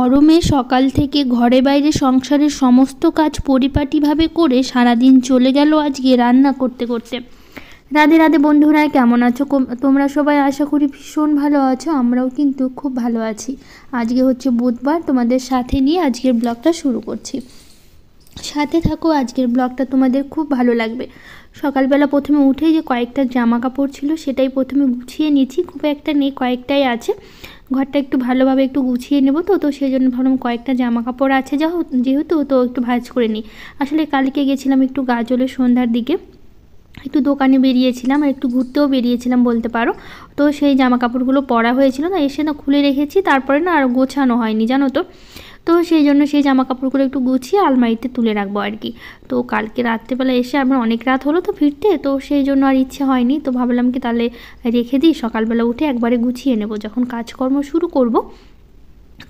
গরমে সকাল থেকে ঘরে বাইরে সংসারের সমস্ত কাজ পরিপাটিভাবে করে সারাদিন চলে গেল আজকে রান্না করতে করতে। রাধে রাধে বন্ধুরা, কেমন আছো তোমরা সবাই? আশা করি ভীষণ ভালো আছো। আমরাও কিন্তু খুব ভালো আছি। আজকে হচ্ছে বুধবার, তোমাদের সাথে নিয়ে আজকের ব্লগটা শুরু করছি। সাথে থাকো, আজকের ব্লগটা তোমাদের খুব ভালো লাগবে। সকালবেলা প্রথমে উঠেই যে কয়েকটা জামা কাপড় ছিল সেটাই প্রথমে গুছিয়ে নিয়েছি। খুব একটা নেই, কয়েকটাই আছে। ঘরটা একটু ভালোভাবে একটু গুছিয়ে নেবো তো সেই জন্য ভাবলাম কয়েকটা জামা কাপড় আছে যেহেতু তো একটু ভাঁজ করে নিই। আসলে কালকে গেছিলাম একটু গাজলের সন্ধ্যার দিকে, একটু দোকানে বেরিয়েছিলাম আর একটু ঘুরতেও বেরিয়েছিলাম বলতে পারো। তো সেই জামা কাপড়গুলো পরা হয়েছিল না, এসে না খুলে রেখেছি, তারপরে না আর গোছানো হয়নি জানো তো। তো সেই জন্য সেই জামা কাপড়গুলো একটু গুছিয়ে আলমারিতে তুলে রাখবো আর কি। তো কালকে রাত্রেবেলা এসে আমার অনেক রাত হলো তো ফিরতে, তো সেই জন্য আর ইচ্ছে হয়নি। তো ভাবলাম কি তাহলে রেখে দিই, সকালবেলা উঠে একবারে গুছিয়ে নেব, যখন কাজকর্ম শুরু করব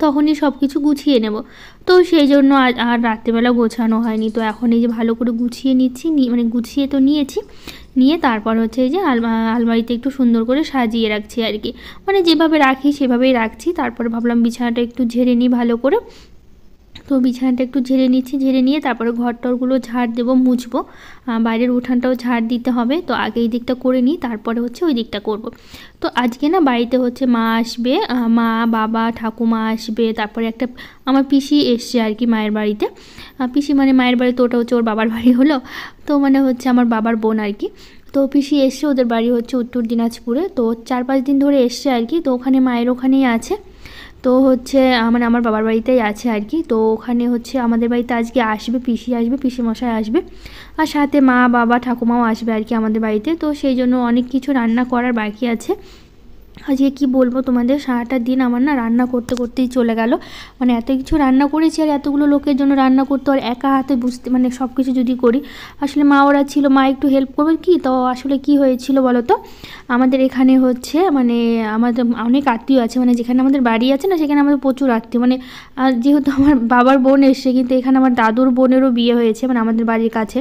তখনই সব কিছু গুছিয়ে নেব। তো সেই জন্য আর রাত্রেবেলা গোছানো হয়নি। তো এখন এই যে ভালো করে গুছিয়ে নিচ্ছি, মানে গুছিয়ে তো নিয়েছি, নিয়ে তারপর হচ্ছে এই যে আলমারিতে একটু সুন্দর করে সাজিয়ে রাখছি আর কি। মানে যেভাবে রাখি সেভাবেই রাখছি। তারপরে ভাবলাম বিছানাটা একটু ঝেড়ে নিই ভালো করে। তো বিছানাটা একটু ঝেড়ে নিচ্ছি, ঝেড়ে নিয়ে তারপরে ঘরটরগুলো ঝাড় দেবো, মুছবো। বাইরের উঠানটাও ঝাড় দিতে হবে। তো আগে এই দিকটা করে নিই, তারপরে হচ্ছে ওই দিকটা করব। তো আজকে না বাড়িতে হচ্ছে মা আসবে, মা বাবা ঠাকুমা আসবে, তারপরে একটা আমার পিসি এসছে আর কি মায়ের বাড়িতে। পিসি মানে মায়ের বাড়িতে, ওটা হচ্ছে ওর বাবার বাড়ি হলো। তো মানে হচ্ছে আমার বাবার বোন আর কি। তো পিসি এসছে, ওদের বাড়ি হচ্ছে উত্তর দিনাজপুরে। তো 4-5 দিন ধরে এসছে আর কি। তো ওখানে মায়ের ওখানেই আছে। তো হচ্ছে মানে আমার বাবার বাড়িতেই আছে আর কি। তো ওখানে হচ্ছে আমাদের বাড়িতে আজকে আসবে, পিসি আসবে, পিসি মশাই আসবে, আর সাথে মা বাবা ঠাকুমাও আসবে আর কি আমাদের বাড়িতে। তো সেই জন্য অনেক কিছু রান্না করার বাকি আছে। আজকে কি বলবো তোমাদের, সারাটা দিন আমার না রান্না করতে করতেই চলে গেল। মানে এত কিছু রান্না করেছি আর এতগুলো লোকের জন্য রান্না করতে, আর একা হাতে বুঝতে মানে সব কিছু যদি করি। আসলে মা ওরা ছিল, মা একটু হেল্প করবে কি। তো আসলে কি হয়েছিল বলো তো, আমাদের এখানে হচ্ছে মানে আমাদের অনেক আত্মীয় আছে, মানে যেখানে আমাদের বাড়ি আছে না সেখানে আমাদের প্রচুর আত্মীয়। মানে যেহেতু আমার বাবার বোন এসছে, কিন্তু এখানে আমার দাদুর বোনেরও বিয়ে হয়েছে, মানে আমাদের বাড়ির কাছে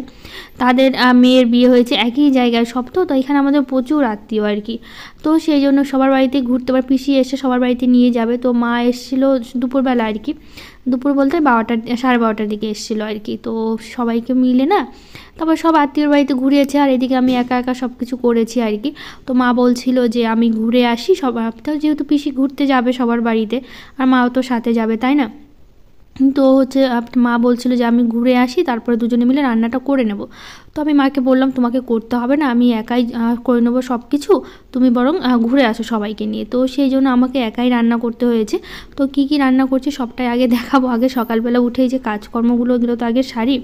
তাদের মেয়ের বিয়ে হয়েছে একই জায়গায় সব। তো এখানে আমাদের প্রচুর আত্মীয় আর কি। তো সেই জন্য সবার বাড়িতে ঘুরতে, পারে পিসি এসে সবার বাড়িতে নিয়ে যাবে। তো মা এসেছিলো দুপুরবেলা আর কি, দুপুর বলতে 12টার দিকে এসেছিলো আর কি। তো সবাইকে মিলে না তারপর সব আত্মীয়র বাড়িতে ঘুরেছে, আর এদিকে আমি একা একা সব কিছু করেছি আর কি। তো মা বলছিল যে আমি ঘুরে আসি, যেহেতু পিসি ঘুরতে যাবে সবার বাড়িতে, আর মাও তো সাথে যাবে তাই না। তো হচ্ছে মা বলছিল যে আমি ঘুরে আসি, তারপরে দুজনে মিলে রান্নাটা করে নেব। তো আমি মাকে বললাম তোমাকে করতে হবে না, আমি একাই করে নেবো সব কিছু, তুমি বরং ঘুরে আসো সবাইকে নিয়ে। তো সেই জন্য আমাকে একাই রান্না করতে হয়েছে। তো কি কি রান্না করছি সবটাই আগে দেখাবো। আগে সকালবেলা উঠেই যে কাজকর্মগুলো এগুলো তো আগে সারি,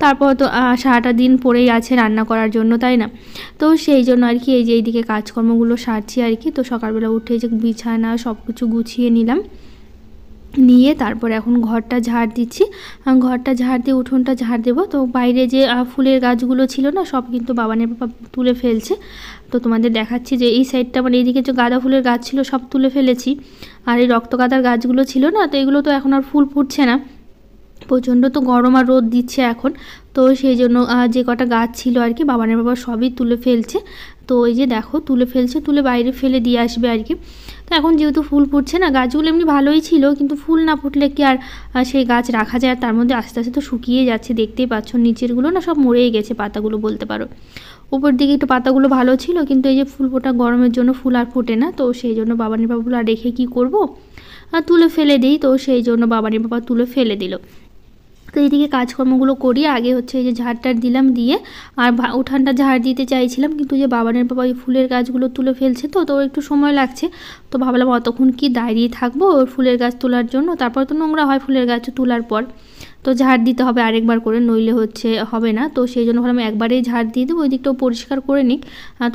তারপর তো সারাটা দিন পড়েই আছে রান্না করার জন্য তাই না। তো সেই জন্য আর কি এই যে এইদিকে কাজকর্মগুলো সারছি আর কি। তো সকালবেলা উঠে যে বিছানা সব কিছু গুছিয়ে নিলাম, নিয়ে তারপর এখন ঘরটা ঝাড় দিচ্ছি। ঘরটা ঝাড় দিয়ে উঠোনটা ঝাড় দেবো। তো বাইরে যে ফুলের গাছগুলো ছিল না সব কিন্তু বাবানের বাবা তুলে ফেলছে। তো তোমাদের দেখাচ্ছি যে এই সাইডটা মানে এইদিকে যে গাঁদা ফুলের গাছ ছিল সব তুলে ফেলেছি, আর এই রক্তগাঁদার গাছগুলো ছিল না, তো এগুলো তো এখন আর ফুল ফুটছে না, প্রচণ্ড তো গরম আর রোদ দিচ্ছে এখন। তো সেই জন্য যে কটা গাছ ছিল আর কি বাবানের বাবা সবই তুলে ফেলছে। তো ওই যে দেখো তুলে ফেলছে, তুলে বাইরে ফেলে দিয়ে আসবে আর কি। তো এখন যেহেতু ফুল ফুটছে না, গাছগুলো এমনি ভালোই ছিল, কিন্তু ফুল না ফুটলে কি আর সেই গাছ রাখা যায়। আর তার মধ্যে আস্তে আস্তে তো শুকিয়ে যাচ্ছে, দেখতেই পাচ্ছ নিচেরগুলো না সব মরেই গেছে পাতাগুলো বলতে পারো। উপর দিকে একটু পাতাগুলো ভালো ছিল, কিন্তু এই যে ফুল ফোটা গরমের জন্য ফুল আর ফোটে না। তো সেই জন্য বাবানের বাবাগুলো আর রেখে কী করবো, আর তুলে ফেলে দিই। তো সেই জন্য বাবানের বাবা তুলে ফেলে দিল। তো এইদিকে কাজকর্মগুলো করি, আগে হচ্ছে এই যে ঝাড়টার দিলাম, দিয়ে আর উঠানটা ঝাড় দিতে চাইছিলাম, কিন্তু যে বাবানের বাবা ওই ফুলের গাছগুলো তুলে ফেলছে তো একটু সময় লাগছে। তো ভাবলাম অতক্ষণ কি দাঁড়িয়ে থাকবো ওর ফুলের গাছ তোলার জন্য, তারপর তো নোংরা হয় ফুলের গাছ তোলার পর, তো ঝাড় দিতে হবে আরেকবার করে, নইলে হচ্ছে হবে না। তো সেই জন্য ভাবলাম একবারেই ঝাড় দিয়ে দেবো, ওই দিকটাও পরিষ্কার করে নিক,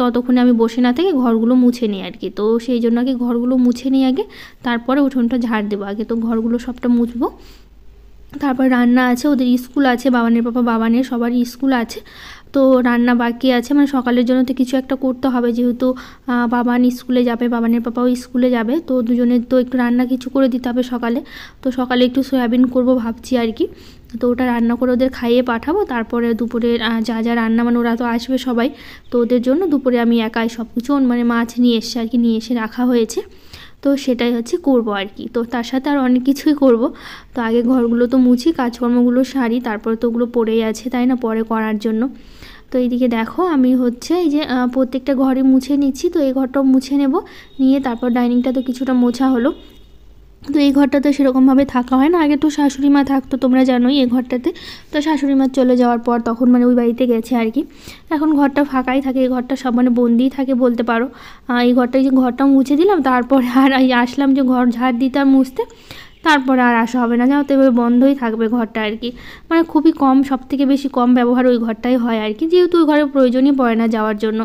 ততক্ষণে আমি বসে না থেকে ঘরগুলো মুছে নিই আর কি। তো সেই জন্য আগে ঘরগুলো মুছে নিই আগে, তারপরে উঠোনটা ঝাড় দেবো। আগে তো ঘরগুলো সবটা মুছবো, তারপর রান্না আছে, ওদের স্কুল আছে, বাবানের পাপা বাবানের সবারই স্কুল আছে। তো রান্না বাকি আছে, মানে সকালের জন্য তো কিছু একটা করতে হবে, যেহেতু বাবান স্কুলে যাবে, বাবানের পাপাও স্কুলে যাবে। তো দুজনের তো একটু রান্না কিছু করে দিতে হবে সকালে। তো সকালে একটু সয়াবিন করব ভাবছি আর কি। তো ওটা রান্না করে ওদের খাইয়ে পাঠাবো, তারপরে দুপুরের যা যা রান্না, মানে ওরা তো আসবে সবাই, তো ওদের জন্য দুপুরে আমি একাই সব কিছু মানে মাছ নিয়ে এসে আর কি, নিয়ে এসে রাখা হয়েছে। তো সেটাই হচ্ছে করব আর কি। তো তার সাথে আর অনেক কিছুই করব। তো আগে ঘরগুলো তো মুছি, কাজকর্মগুলো সারি, তারপর তো ওগুলো পড়েই আছে তাই না, পরে করার জন্য। তো এইদিকে দেখো আমি হচ্ছে এই যে প্রত্যেকটা ঘরে মুছে নিচ্ছি। তো এই ঘরটাও মুছে নেব, নিয়ে তারপর ডাইনিংটা তো কিছুটা মোছা হলো। তো এই ঘরটাতে সেরকমভাবে থাকা হয় না, আগে তো শাশুড়ি মা থাকতো তোমরা জানোই এই ঘরটাতে। তো শাশুড়ি মা চলে যাওয়ার পর তখন মানে ওই বাড়িতে গেছে আর কি। এখন ঘরটা ফাঁকাই থাকে, এই ঘরটা সব মানে বন্দিই থাকে বলতে পারো। এই ঘরটাই যে ঘরটা মুছে দিলাম, তারপরে আর আসলাম যে ঘর ঝাড় দিতে আর মুছতে, তারপরে আর আসা হবে না, জানো তো এভাবে বন্ধই থাকবে ঘরটা আর কি। মানে খুবই কম, সবথেকে বেশি কম ব্যবহার ওই ঘরটাই হয় আর কি, যেহেতু ওই ঘরের প্রয়োজনই পড়ে না যাওয়ার জন্য।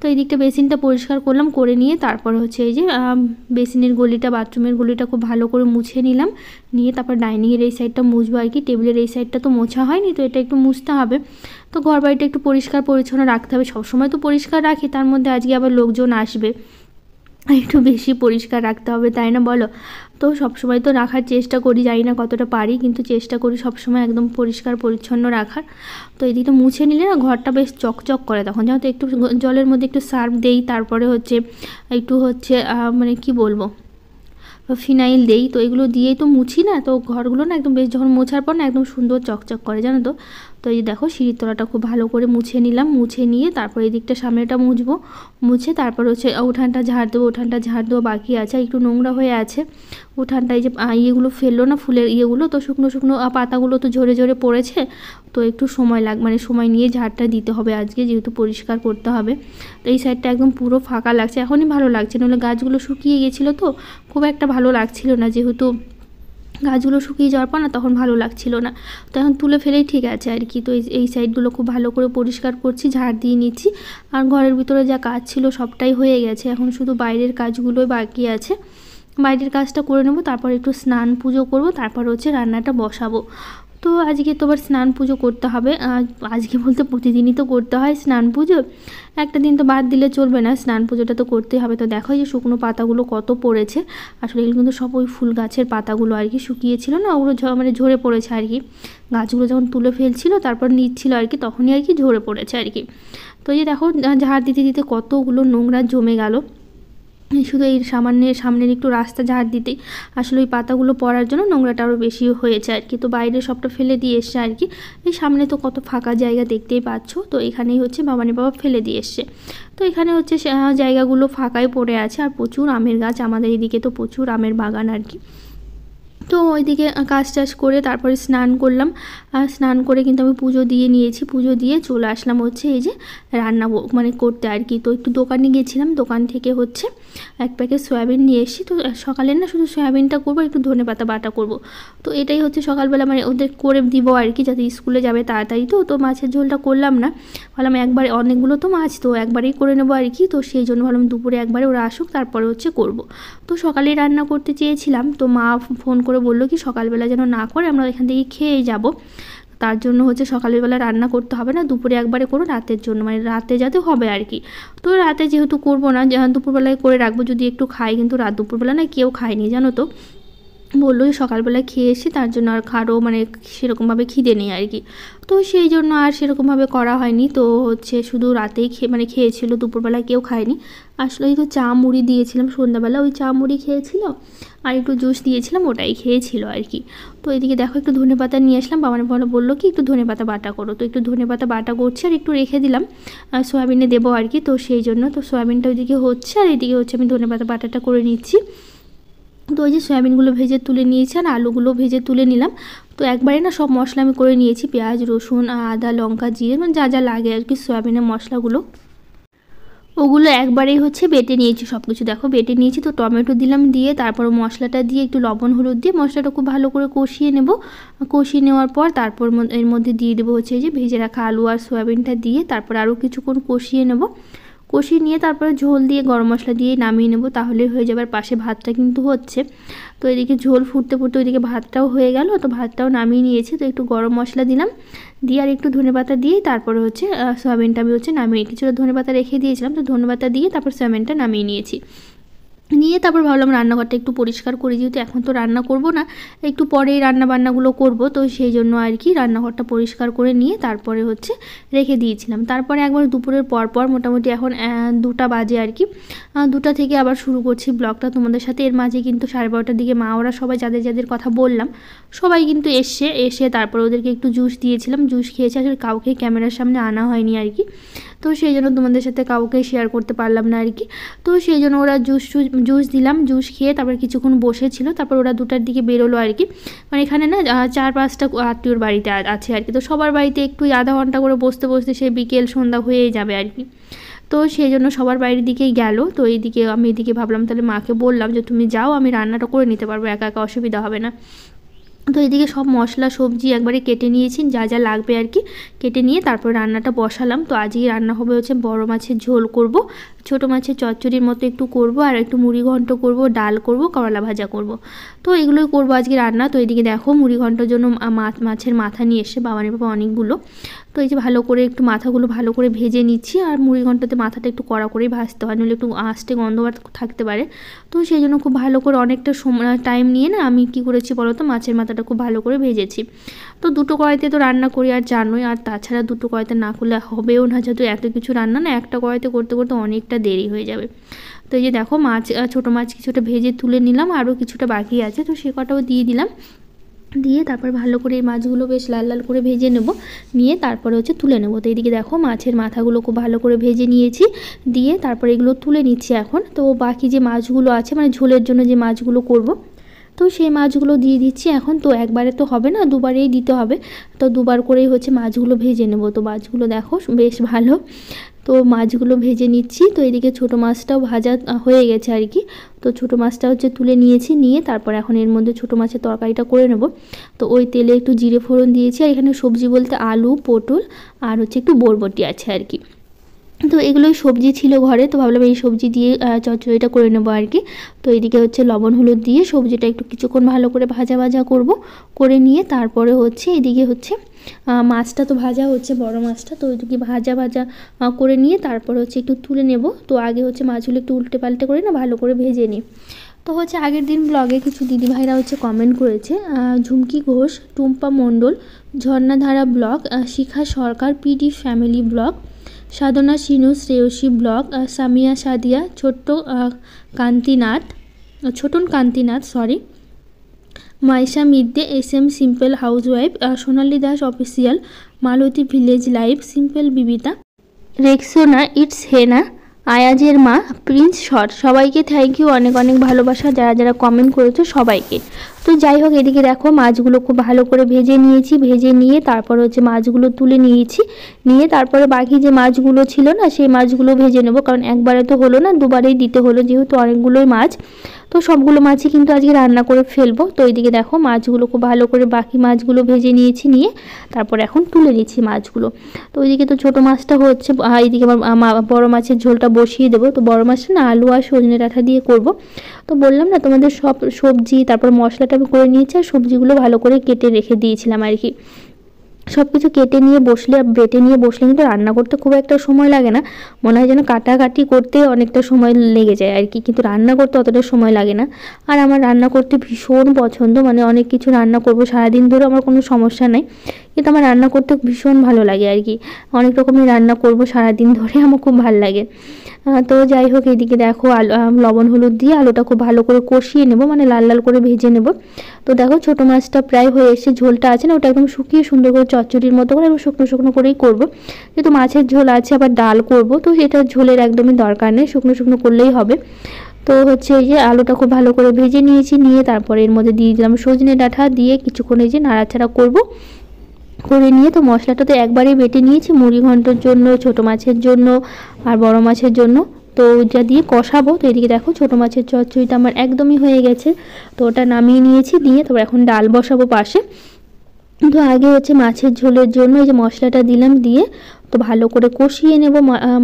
তো এই দিকটা বেসিনটা পরিষ্কার করলাম, করে নিয়ে তারপর হচ্ছে এই যে বেসিনের গলিটা, বাথরুমের গলিটা খুব ভালো করে মুছে নিলাম, নিয়ে তারপর ডাইনিংয়ের এই সাইডটা মুছবো আর কি। টেবিলের এই সাইডটা তো মোছা হয়নি, তো এটা একটু মুছতে হবে। তো ঘর বাড়িটা একটু পরিষ্কার পরিচ্ছন্ন রাখতে হবে, সবসময় তো পরিষ্কার রাখি, তার মধ্যে আজকে আবার লোকজন আসবে, একটু বেশি পরিষ্কার রাখতে হবে তাই না বলো। তো সবসময় তো রাখার চেষ্টা করি, জানি না কতটা পারি, কিন্তু চেষ্টা করি সবসময় একদম পরিষ্কার পরিচ্ছন্ন রাখার। তো এদিকটা মুছে নিলে না ঘরটা বেশ চকচক করে, তখন যেহেতু একটু জলের মধ্যে একটু সার্ফ দেই, তারপরে হচ্ছে একটু হচ্ছে মানে কি বলবো, ফিনাইল দেই, তো এগুলো দিয়েই তো মুছি না, তো ঘরগুলো না একদম বেশ যখন মোছার পর না একদম সুন্দর চকচক করে জানো তো। তো এই দেখো সিঁড়ির তলাটা খুব ভালো করে মুছে নিলাম, মুছে নিয়ে তারপর এই দিকটা সামনেটা মুছবো, মুছে তারপর হচ্ছে উঠানটা ঝাড় দেবো। উঠানটা ঝাড় দেওয়া বাকি আছে, একটু নোংরা হয়ে আছে উঠানটায়, যে ইয়েগুলো ফেললো না ফুলের ইয়েগুলো, তো শুকনো শুকনো পাতাগুলো তো ঝরে ঝরে পড়েছে, তো একটু সময় মানে সময় নিয়ে ঝাড়টা দিতে হবে আজকে, যেহেতু পরিষ্কার করতে হবে। তো এই সাইডটা একদম পুরো ফাঁকা লাগছে, এখনই ভালো লাগছে, নাহলে গাছগুলো শুকিয়ে গেছিলো তো খুব একটা ভালো লাগছিল না, যেহেতু গাছগুলো শুকিয়ে যাওয়ার পর না তখন ভালো লাগছিল না, তো এখন তুলে ফেলেই ঠিক আছে আর কি। তো এই সাইডগুলো খুব ভালো করে পরিষ্কার করছি, ঝাড় দিয়ে নিচ্ছি। আর ঘরের ভিতরে যা কাজ ছিল সবটাই হয়ে গেছে, এখন শুধু বাইরের কাজগুলোই বাকি আছে, বাইরের কাজটা করে নেব, তারপর একটু স্নান পুজো করব, তারপর হচ্ছে রান্নাটা বসাবো। তো আজকে তো আবার স্নান পুজো করতে হবে, আজকে বলতে প্রতিদিনই তো করতে হয় স্নান পুজো, একটা দিন তো বাদ দিলে চলবে না, স্নান পুজোটা তো করতেই হবে। তো দেখো যে শুকনো পাতাগুলো কত পড়েছে, আসলে এগুলো কিন্তু সব ওই ফুল গাছের পাতাগুলো আর কি, শুকিয়েছিল না ওগুলো মানে ঝরে পড়েছে আর কি, গাছগুলো যখন তুলে ফেলছিল তারপর নিচ্ছিল আর কি, তখনই আর কি ঝরে পড়েছে আর কি। তো এই যে দেখো ঝাড় দিতে দিতে কতগুলো নোংরা জমে গেল, শুধু এই সামনের একটু রাস্তা ঝাড় দিতেই আসলে ওই পাতাগুলো পড়ার জন্য নোংরাটা আরও বেশি হয়েছে আর কি। তো বাইরে সবটা ফেলে দিয়ে এসছে আর কি, এই সামনে তো কত ফাঁকা জায়গা দেখতেই পাচ্ছ, তো এখানেই হচ্ছে বাবানি বাবা ফেলে দিয়ে এসছে। তো এখানে হচ্ছে জায়গাগুলো ফাঁকাই পড়ে আছে, আর প্রচুর আমের গাছ, আমাদের এদিকে তো প্রচুর আমের বাগান আর কি। তো ওইদিকে কাজ টাজ করে তারপরে স্নান করলাম, আর স্নান করে কিন্তু আমি পুজো দিয়ে নিয়েছি, পুজো দিয়ে চলে আসলাম হচ্ছে এই যে রান্না মানে করতে আর কি। তো একটু দোকানে গিয়েছিলাম, দোকান থেকে হচ্ছে এক প্যাকেট সয়াবিন নিয়ে এসেছি। তো সকালে না শুধু সয়াবিনটা করবো, একটু ধনেপাতা বাটা করব, তো এটাই হচ্ছে সকালবেলা মানে ওদের করে দিব আর কি, যাতে স্কুলে যাবে তাড়াতাড়ি। তো মাছের ঝোলটা করলাম না, ভাবলাম একবারে অনেকগুলো তো মাছ, তো একবারেই করে নেবো আর কি। তো সেই জন্য ভাবলাম দুপুরে একবারে ওরা আসুক তারপরে হচ্ছে করব। তো সকালেই রান্না করতে চেয়েছিলাম, তো মা ফোন করে বললো কি সকালবেলা যেন না করে, আমরা এখান থেকে খেয়ে যাব, তার জন্য হচ্ছে সকালবেলা রান্না করতে হবে না, দুপুরে একবারে করো রাতের জন্য, মানে রাতে যাতে হবে আর কি। তো রাতে যেহেতু করবো না, দুপুরবেলায় করে রাখবো যদি একটু খাই, কিন্তু দুপুরবেলা না কেউ খায়নি জানো তো, বললো যে সকালবেলা খেয়ে এসে তার জন্য আর খারও মানে সেরকমভাবে খিদে নেই আর কি। তো সেই জন্য আর সেরকমভাবে করা হয়নি, তো হচ্ছে শুধু রাতেই মানে খেয়েছিল, দুপুরবেলা কেউ খায়নি। আসলে তো চা মুড়ি দিয়েছিলাম সন্ধ্যাবেলা, ওই চা মুড়ি খেয়েছিল আর একটু জুস দিয়েছিলাম, ওটাই খেয়েছিল আর কি। তো এদিকে দেখো একটু ধনেপাতা নিয়ে আসলাম, বাবা বললো কি একটু ধনেপাতা বাটা করো, তো একটু ধনেপাতা বাটা করছি আর একটু রেখে দিলাম সয়াবিনে দেবো আর কি। তো সেই জন্য তো সয়াবিনটা ওইদিকে হচ্ছে, আর এদিকে হচ্ছে আমি ধনেপাতা বাটাটা করে নিচ্ছি। তো ওই যে সয়াবিনগুলো ভেজে তুলে নিয়েছি আর আলুগুলো ভেজে তুলে নিলাম। তো একবারে না সব মশলা আমি করে নিয়েছি, পেঁয়াজ রসুন আদা লঙ্কা জিরে, মানে যা যা লাগে আর কি সয়াবিনের মশলাগুলো, ওগুলো একবারেই হচ্ছে বেটে নিয়েছি সব কিছু, দেখো বেটে নিয়েছি। তো টমেটো দিলাম, দিয়ে তারপর মশলাটা দিয়ে একটু লবণ হলুদ দিয়ে মশলাটা খুব ভালো করে কষিয়ে নেব। কষিয়ে নেওয়ার পর তারপর এর মধ্যে দিয়ে দেবো হচ্ছে যে ভেজে রাখা আলু আর সয়াবিনটা দিয়ে, তারপর আরও কিছুক্ষণ কষিয়ে নেব। কষিয়ে নিয়ে তারপরে ঝোল দিয়ে গরম মশলা দিয়ে নামিয়ে নেব, তাহলে হয়ে যাবে। আর পাশে ভাতটা কিন্তু হচ্ছে, তো এদিকে ঝোল ফুটতে ফুটতে ওইদিকে ভাতটাও হয়ে গেল, তো ভাতটাও নামিয়ে নিয়েছি। তো একটু গরম মশলা দিলাম, দিয়ে আর একটু ধনেপাতা দিয়ে তারপরে হচ্ছে সয়াবিনটা আমি হচ্ছে নামিয়ে, কিছুটা ধনেপাতা রেখে দিয়েছিলাম, তো ধনেপাতা দিয়ে তারপর সয়াবিনটা নামিয়ে নিয়েছি। নিয়ে তারপর ভাবলাম রান্নাঘরটা একটু পরিষ্কার করি, যেহেতু এখন তো রান্না করব না, একটু পরেই রান্নাবান্নাগুলো করব, তো সেই জন্য আর কি রান্নাঘরটা পরিষ্কার করে নিয়ে তারপরে হচ্ছে রেখে দিয়েছিলাম। তারপরে একবার দুপুরের পর মোটামুটি এখন 2টা বাজে আর কি, 2টা থেকে আবার শুরু করছি ব্লগটা তোমাদের সাথে। এর মাঝে কিন্তু 12:30টার দিকে মা ওরা সবাই যাদের যাদের কথা বললাম সবাই কিন্তু এসে তারপর ওদেরকে একটু জুস দিয়েছিলাম, জুস খেয়েছে। আসলে কাউকে ক্যামেরার সামনে আনা হয়নি আর কি, তো সেই জন্য তোমাদের সাথে কাউকে শেয়ার করতে পারলাম না আর কি। তো সেই জন্য ওরা জুস দিলাম, জুস খেয়ে তারপর কিছুক্ষণ বসেছিল, তারপর ওরা 2টার দিকে বেরোলো আর কি। মানে এখানে না 4-5টা আত্মীয়র বাড়িতে আছে আর কি, তো সবার বাড়িতে একটু আধা ঘন্টা করে বসতে বসতে সে বিকেল সন্ধ্যা হয়েই যাবে আর কি। তো সেই জন্য সবার বাড়ির দিকেই গেল। তো এইদিকে আমি এদিকে ভাবলাম তাহলে মাকে বললাম যে তুমি যাও, আমি রান্নাটা করে নিতে পারবো, একা একা অসুবিধা হবে না। তো এইদিকে সব মশলা সবজি একবারে কেটে নিয়েছি, যা যা লাগবে আর কি কেটে নিয়ে তারপর রান্নাটা বসালাম। তো আজকে রান্না হবে হচ্ছে বড় মাছের ঝোল করব, ছোটো মাছের চচ্চড়ির মতো একটু করব, আর একটু মুড়ি ঘন্ট করব, ডাল করব, করলা ভাজা করব। তো এগুলোই করব আজকে রান্না। তো এইদিকে দেখো মুড়ি ঘন্টর জন্য মাছের মাথা নিয়ে এসে বাবানের বাবা অনেকগুলো। তো এই যে ভালো করে একটু মাথাগুলো ভালো করে ভেজে নিচ্ছি, আর মুড়ি ঘন্টতে মাথাটা একটু কড়া করেই ভাজতে হয়, নইলে একটু আঁচটে গন্ধ থাকতে পারে। তো সেই জন্য খুব ভালো করে অনেকটা সময় টাইম নিয়ে না আমি কি করেছি বলো তো, মাছের মাথাটা খুব ভালো করে ভেজেছি। তো 2টো কড়াইতে তো রান্না করি আর জানোই, আর তাছাড়া 2টো কড়াইতে না করলে হবেও না, যেহেতু এত কিছু রান্না না একটা কড়াইতে করতে করতে অনেকটা দেরি হয়ে যাবে। তো এই যে দেখো ছোটো মাছ কিছুটা ভেজে তুলে নিলাম, আরও কিছুটা বাকি আছে, তো সে কটাও দিয়ে দিলাম। দিয়ে তারপর ভালো করে এই মাছগুলো বেশ লাল লাল করে ভেজে নেব, নিয়ে তারপরে হচ্ছে তুলে নেব। তো এইদিকে দেখো মাছের মাথাগুলো খুব ভালো করে ভেজে নিয়েছি, দিয়ে তারপরে এগুলো তুলে নিচ্ছি এখন। তো বাকি যে মাছগুলো আছে মানে ঝোলের জন্য যে মাছগুলো করব, তো সেই মাছগুলো দিয়ে দিচ্ছি এখন। তো একবারে তো হবে না, দুবারেই দিতে হবে, তো দুবার করেই হচ্ছে মাছগুলো ভেজে নেব। তো মাছগুলো দেখো বেশ ভালো, তো মাছগুলো ভেজে নিচ্ছি। তো এদিকে ছোটো মাছটাও ভাজা হয়ে গেছে আর কি, তো ছোটো মাছটা হচ্ছে তুলে নিয়েছি, নিয়ে তারপর এখন এর মধ্যে ছোটো মাছের তরকারিটা করে নেব। তো ওই তেলে একটু জিরে ফোড়ন দিয়েছি, আর এখানে সবজি বলতে আলু, পটল আর হচ্ছে একটু বরবটি আছে আর কি। তো এগুলোই সবজি ছিল ঘরে, তো ভাবলাম এই সবজি দিয়ে চচ্চড়িটা করে নেবো আর কি। তো এইদিকে হচ্ছে লবণ হলুদ দিয়ে সবজিটা একটু কিছুক্ষণ ভালো করে ভাজা করব, করে নিয়ে তারপরে হচ্ছে এদিকে হচ্ছে মাছটা তো ভাজা হচ্ছে, বড় মাছটা, তো ওইদিকে ভাজা করে নিয়ে তারপরে হচ্ছে একটু তুলে নেব। তো আগে হচ্ছে মাছগুলো একটু উল্টে পাল্টে করে না ভালো করে ভেজে নিই। তো হচ্ছে আগের দিন ব্লগে কিছু দিদিভাইরা হচ্ছে কমেন্ট করেছে, Jhumki Ghosh, Tumpa Mondal, Jharnadhara blog, Shikha Sarkar, PD family blog, Sadhana Sinu, Shreyashi blog, Samia Sadia, Chhoton Kantinath Maisha Midde, SM simple housewife, Sonali Das official, Malati village live, simple Bibita, Rexona it's Hena, আয়াজের মা, প্রিন্স শট, সবাইকে থ্যাংক ইউ, অনেক অনেক ভালোবাসা যারা যারা কমেন্ট করেছো সবাইকে। তো যাই হোক এদিকে দেখো মাছগুলো খুব ভালো করে ভেজে নিয়েছি, ভেজে নিয়ে তারপর হচ্ছে মাছগুলো তুলে নিয়েছি, নিয়ে তারপরে বাকি যে মাছগুলো ছিল না সেই মাছগুলো ভেজে নেব, কারণ একবারে তো হলো না, দুবারেই দিতে হলো, যেহেতু অনেকগুলোই মাছ। তো সবগুলো মাছই কিন্তু আজকে রান্না করে ফেলবো। তো এইদিকে দেখো মাছগুলো খুব ভালো করে বাকি মাছগুলো ভেজে নিয়েছি, নিয়ে তারপর এখন তুলে নিচ্ছি মাছগুলো। তো ওইদিকে তো ছোটো মাছটা হচ্ছে, এইদিকে আমার বড় মাছের ঝোলটা বসিয়ে দেবো। তো বড় মাছটা না আলু আর সজনে ডাঁটা দিয়ে করব। তো বললাম না তোমাদের সব সবজি তারপর মশলাটা আমি করে নিয়েছি, আর সবজিগুলো ভালো করে কেটে রেখে দিয়েছিলাম আর কি। সব কিছু কেটে নিয়ে বসলে বেটে নিয়ে বসলে কিন্তু রান্না করতে খুব একটা সময় লাগে না, মনে হয় যেন কাটাকাটি করতে অনেকটা সময় লেগে যায় আর কি, কিন্তু রান্না করতে অতটা সময় লাগে না। আর আমার রান্না করতে ভীষণ পছন্দ, মানে অনেক কিছু রান্না করব সারাদিন ধরে, আমার কোনো সমস্যা নেই, কিন্তু আমার রান্না করতে ভীষণ ভালো লাগে আর কি। অনেক রকমের রান্না করব সারাদিন ধরে, আমার খুব ভালো লাগে। তো যাই হোক এইদিকে দেখো লবণ হলুদ দিয়ে আলুটা খুব ভালো করে কষিয়ে নেব, মানে লাল লাল করে ভেজে নেব। তো দেখো ছোটো মাছটা প্রায় হয়ে এসে, ঝোলটা আছে না ওটা একদম শুকিয়ে সুন্দর করে চচ্চড়ির মতো করে এবং শুকনো শুকনো করেই করব, যেহেতু মাছের ঝোল আছে আবার ডাল করব, তো এটা ঝোলের একদমই দরকার নেই, শুকনো শুকনো করলেই হবে। তো হচ্ছে এই যে আলুটা খুব ভালো করে ভেজে নিয়েছি, নিয়ে তারপরে এর মধ্যে দিয়ে দিলাম সজনে ডাঁটা, দিয়ে কিছুক্ষণ এই যে নাড়াচাড়া করব, করে নিয়ে তো মশলাটা তো একবারেই বেটে নিয়েছি মুড়ি ঘন্টর জন্য, ছোটো মাছের জন্য আর বড় মাছের জন্য। তো ওইটা দিয়ে কষাবো। তো এদিকে দেখো ছোটো মাছের চচ্চড়িটা আমার একদমই হয়ে গেছে, তো ওটা নামিয়ে নিয়েছি, দিয়ে তারপর এখন ডাল বসাবো পাশে। তো আগে হচ্ছে মাছের ঝোলের জন্য এই যে মশলাটা দিলাম, দিয়ে তো ভালো করে কষিয়ে নেব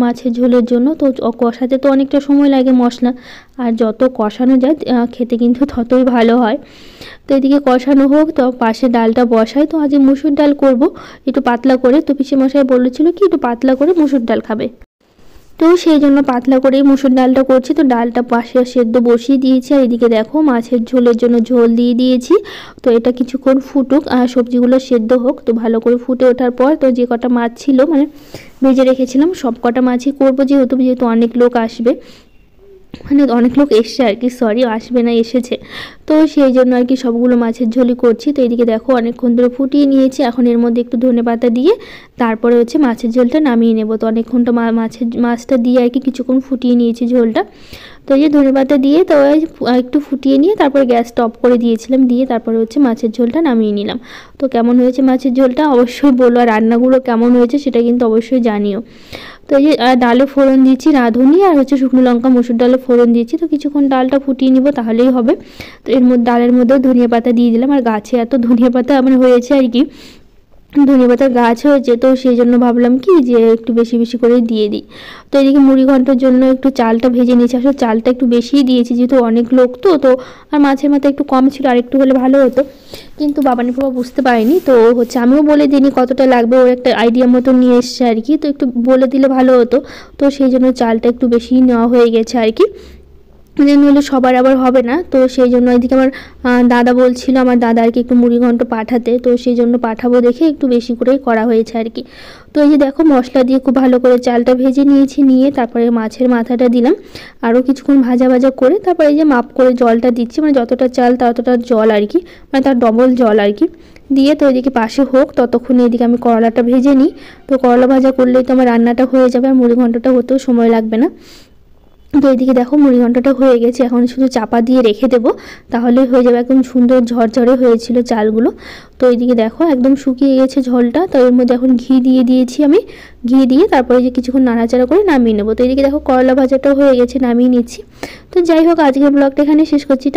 মাছের ঝোলের জন্য। তো কষাতে তো অনেকটা সময় লাগে মশলা, আর যত কষানো যায় খেতে কিন্তু ততই ভালো হয়। তো এদিকে কষানো হোক, তো পাশে ডালটা বসাই। তো আজ মুসুর ডাল করব একটু পাতলা করে, তো পিসেমশাই বলেছিল কি একটু পাতলা করে মুসুর ডাল খাবে। তো সেই জন্য পাতলা করেই মুসুর ডালটা করছি। তো ডালটা পাশে সেদ্ধ বসিয়ে দিয়েছি, আর এদিকে দেখো মাছের ঝোলের জন্য ঝোল দিয়ে দিয়েছি। তো এটা কিছুক্ষণ ফুটুক আর সবজিগুলো সেদ্ধ হোক। তো ভালো করে ফুটে ওঠার পর তো যে কটা মাছ ছিল মানে ভেজে রেখেছিলাম সব কটা মাছই করবো, যেহেতু অনেক লোক আসবে, মানে অনেক লোক এসছে আর কি, সরি আসবে না এসেছে। তো সেই জন্য আর কি সবগুলো মাছের ঝোলই করছি। তো এদিকে দেখো অনেকক্ষণ ধরে ফুটিয়ে নিয়েছি, এখন এর মধ্যে একটু ধনেপাতা দিয়ে তারপরে হচ্ছে মাছের ঝোলটা নামিয়ে নেব। তো অনেকক্ষণটা মাছটা দিয়ে আর কি কিছুক্ষণ ফুটিয়ে নিয়েছি ঝোলটা। তো এই যে ধনেপাতা দিয়ে তো একটু ফুটিয়ে নিয়ে তারপরে গ্যাসটা অফ করে দিয়েছিলাম, দিয়ে তারপরে হচ্ছে মাছের ঝোলটা নামিয়ে নিলাম। তো কেমন হয়েছে মাছের ঝোলটা অবশ্যই বলো, আর রান্নাগুলো কেমন হয়েছে সেটা কিন্তু অবশ্যই জানিও। তো এই যে ডালে ফোড়ন দিচ্ছি রাঁধুনি, আর হচ্ছে শুকনো লঙ্কা মসুর ডালে ফোড়ন দিচ্ছি। তো কিছুক্ষণ ডালটা ফুটিয়ে নিব তাহলেই হবে। তো এর মধ্যে ডালের মধ্যেও ধনিয়া পাতা দিয়ে দিলাম, আর গাছে এত ধনিয়া পাতা মানে হয়েছে আর কি, ধনিয়া পাতার গাছ হয়েছে, তো সেই জন্য ভাবলাম কি যে একটু বেশি বেশি করে দিয়ে দিই। তো এদিকে মুড়ি ঘন্টার জন্য একটু চালটা ভেজে নিয়েছি, আসলে চালটা একটু বেশিই দিয়েছি যেহেতু অনেক লোক, তো আর মাছের মাথা একটু কম ছিল, আর একটু হলে ভালো হতো, কিন্তু বাবানি বাবা বুঝতে পারিনি। তো হচ্ছে আমিও বলে দিইনি কতটা লাগবে, ওর একটা আইডিয়া মতো নিয়ে এসছে আর কি, তো একটু বলে দিলে ভালো হতো। তো সেই জন্য চালটা একটু বেশিই নেওয়া হয়ে গেছে আর কি, নইলে সবার আবার হবে না। তো সেই জন্য এদিকে আমার দাদা বলছিল আমার দাদা আর কি একটু মুড়ি ঘন্ট পাঠাতে, তো সেই জন্য পাঠাবো দেখে একটু বেশি করেই করা হয়েছে আর কি। তো এই যে দেখো মশলা দিয়ে খুব ভালো করে চালটা ভেজে নিয়েছি, নিয়ে তারপরে মাছের মাথাটা দিলাম, আরও কিছুক্ষণ ভাজা ভাজা করে তারপরে এই যে মাপ করে জলটা দিচ্ছি, মানে যতটা চাল ততটা জল আর কি, মানে তার ডবল জল আর কি দিয়ে। তো এদিকে পাশে হোক ততক্ষণে এদিকে আমি করলাটা ভেজে নিই। তো করলা ভাজা করলেই তো আমার রান্নাটা হয়ে যাবে, আর মুড়ি ঘন্টটা হতেও সময় লাগবে না। তো এদিকে দেখো মুড়ি ঘন্টটা হয়ে গেছে, এখন শুধু চাপা দিয়ে রেখে দেবো তাহলেই হয়ে যাবে, একদম সুন্দর ঝরঝরে হয়েছিল চালগুলো। তো এদিকে দেখো একদম শুকিয়ে গেছে ঝোলটা। তো এর মধ্যে এখন ঘি দিয়ে দিয়েছি আমি, ঘি দিয়ে তারপরে যে কিছুক্ষণ নাড়াচাড়া করে নামিয়ে নেবো। তো এদিকে দেখো করলা ভাজাটাও হয়ে গেছে, নামিয়ে নিচ্ছি। তো যাই হোক আজকের ব্লগটা এখানে শেষ করছি।